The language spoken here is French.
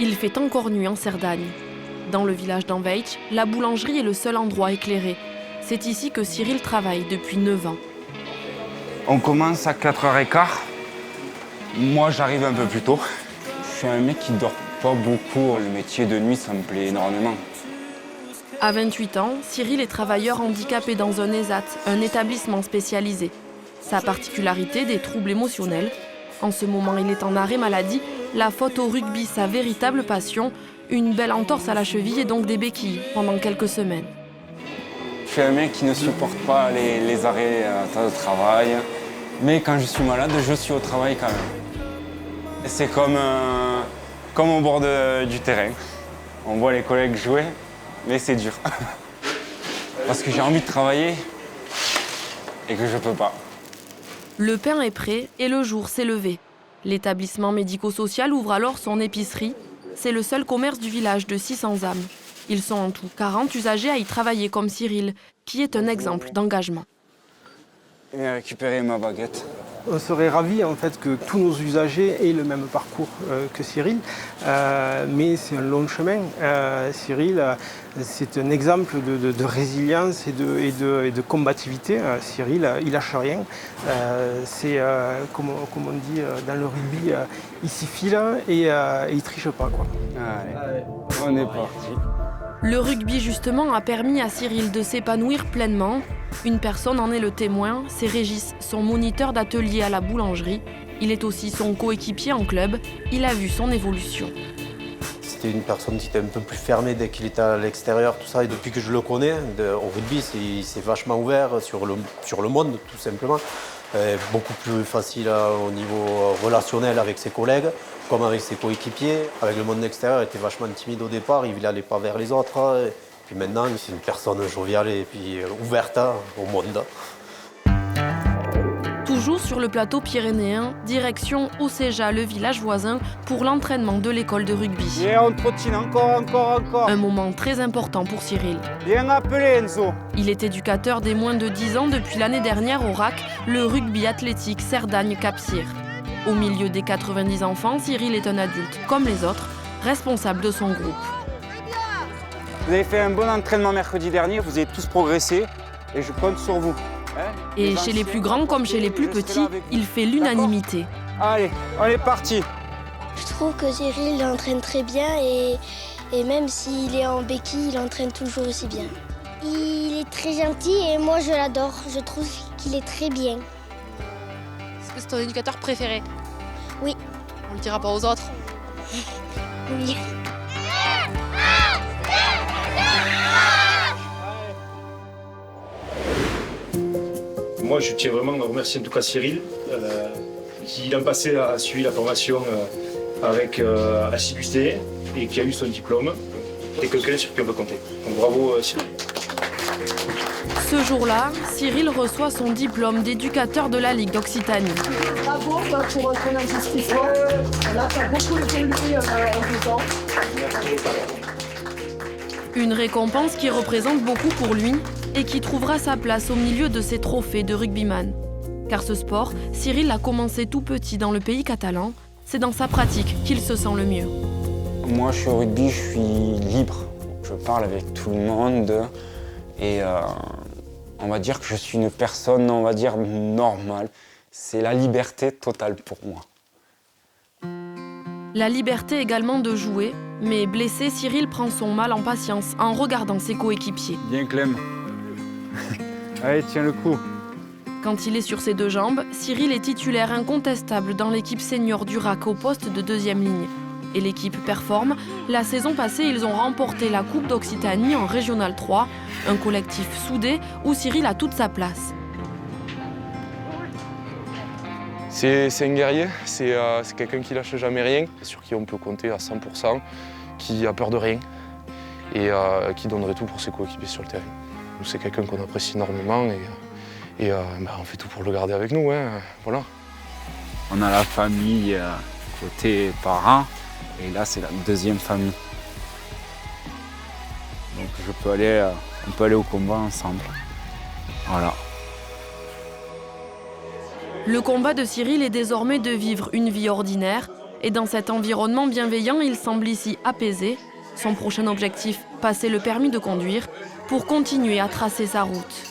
Il fait encore nuit en Cerdagne. Dans le village d'Anveitch, la boulangerie est le seul endroit éclairé. C'est ici que Cyril travaille depuis 9 ans. On commence à 4h15. Moi, j'arrive un peu plus tôt. Je suis un mec qui dort pas beaucoup. Le métier de nuit, ça me plaît énormément. À 28 ans, Cyril est travailleur handicapé dans un ESAT, un établissement spécialisé. Sa particularité, des troubles émotionnels. En ce moment, il est en arrêt maladie. La faute au rugby, sa véritable passion. Une belle entorse à la cheville et donc des béquilles pendant quelques semaines. Je suis un mec qui ne supporte pas les arrêts de travail. Mais quand je suis malade, je suis au travail quand même. C'est comme au bord du terrain. On voit les collègues jouer, mais c'est dur. Parce que j'ai envie de travailler et que je peux pas. Le pain est prêt et le jour s'est levé. L'établissement médico-social ouvre alors son épicerie. C'est le seul commerce du village de 600 âmes. Ils sont en tout 40 usagers à y travailler comme Cyril, qui est un exemple d'engagement. Je vais récupérer ma baguette. On serait ravis en fait que tous nos usagers aient le même parcours que Cyril, mais c'est un long chemin. Cyril, c'est un exemple de résilience et de combativité. Cyril, il lâche rien. C'est comme on dit dans le rugby, il s'y file et il triche pas, quoi. Allez, on est parti. Le rugby justement a permis à Cyril de s'épanouir pleinement. Une personne en est le témoin, c'est Régis, son moniteur d'atelier à la boulangerie. Il est aussi son coéquipier en club. Il a vu son évolution. C'était une personne qui était un peu plus fermée dès qu'il était à l'extérieur, tout ça. Et depuis que je le connais, au rugby, il s'est vachement ouvert sur le monde, tout simplement. Beaucoup plus facile au niveau relationnel avec ses collègues, comme avec ses coéquipiers. Avec le monde extérieur, il était vachement timide au départ, il n'allait pas vers les autres. Et puis maintenant, c'est une personne joviale et puis ouverte au monde. Toujours sur le plateau pyrénéen, direction Océja, le village voisin, pour l'entraînement de l'école de rugby. Et on trottine encore. Un moment très important pour Cyril. Bien appelé, Enzo. Il est éducateur des moins de 10 ans depuis l'année dernière au RAC, le rugby athlétique Cerdagne-Cap-Cyr. Au milieu des 90 enfants, Cyril est un adulte, comme les autres, responsable de son groupe. Vous avez fait un bon entraînement mercredi dernier, vous avez tous progressé et je compte sur vous. Et chez les plus grands comme chez les plus petits, il fait l'unanimité. Allez, on est parti. Je trouve que Cyril entraîne très bien et même s'il est en béquille, il entraîne toujours aussi bien. Il est très gentil et moi je l'adore. Je trouve qu'il est très bien. Est-ce que c'est ton éducateur préféré? Oui. On le dira pas aux autres? Oui. Moi, je tiens vraiment à remercier en tout cas Cyril, qui l'an passé a suivi la formation avec assiduité et qui a eu son diplôme. C'est quelqu'un sur qui on peut compter. Donc bravo Cyril. Ce jour-là, Cyril reçoit son diplôme d'éducateur de la Ligue d'Occitanie. Bravo pour ton investissement. Là, tu as beaucoup évolué en 2 ans. Une récompense qui représente beaucoup pour lui et qui trouvera sa place au milieu de ses trophées de rugbyman. Car ce sport, Cyril a commencé tout petit dans le pays catalan. C'est dans sa pratique qu'il se sent le mieux. Moi, je suis au rugby, je suis libre. Je parle avec tout le monde et on va dire que je suis une personne, on va dire, normale. C'est la liberté totale pour moi. La liberté également de jouer, mais blessé, Cyril prend son mal en patience en regardant ses coéquipiers. Bien Clem. Allez, tiens le coup. Quand il est sur ses 2 jambes, Cyril est titulaire incontestable dans l'équipe senior du RAC au poste de 2e ligne. Et l'équipe performe. La saison passée, ils ont remporté la Coupe d'Occitanie en Régional 3, un collectif soudé où Cyril a toute sa place. C'est un guerrier, c'est quelqu'un qui lâche jamais rien, sur qui on peut compter à 100%, qui a peur de rien et qui donnerait tout pour ses coéquipiers sur le terrain. C'est quelqu'un qu'on apprécie énormément et on fait tout pour le garder avec nous. Hein, voilà. On a la famille côté parents et là c'est la 2e famille. Donc on peut aller au combat ensemble. Voilà. Le combat de Cyril est désormais de vivre une vie ordinaire, Et dans cet environnement bienveillant, il semble ici apaisé. Son prochain objectif, passer le permis de conduire pour continuer à tracer sa route.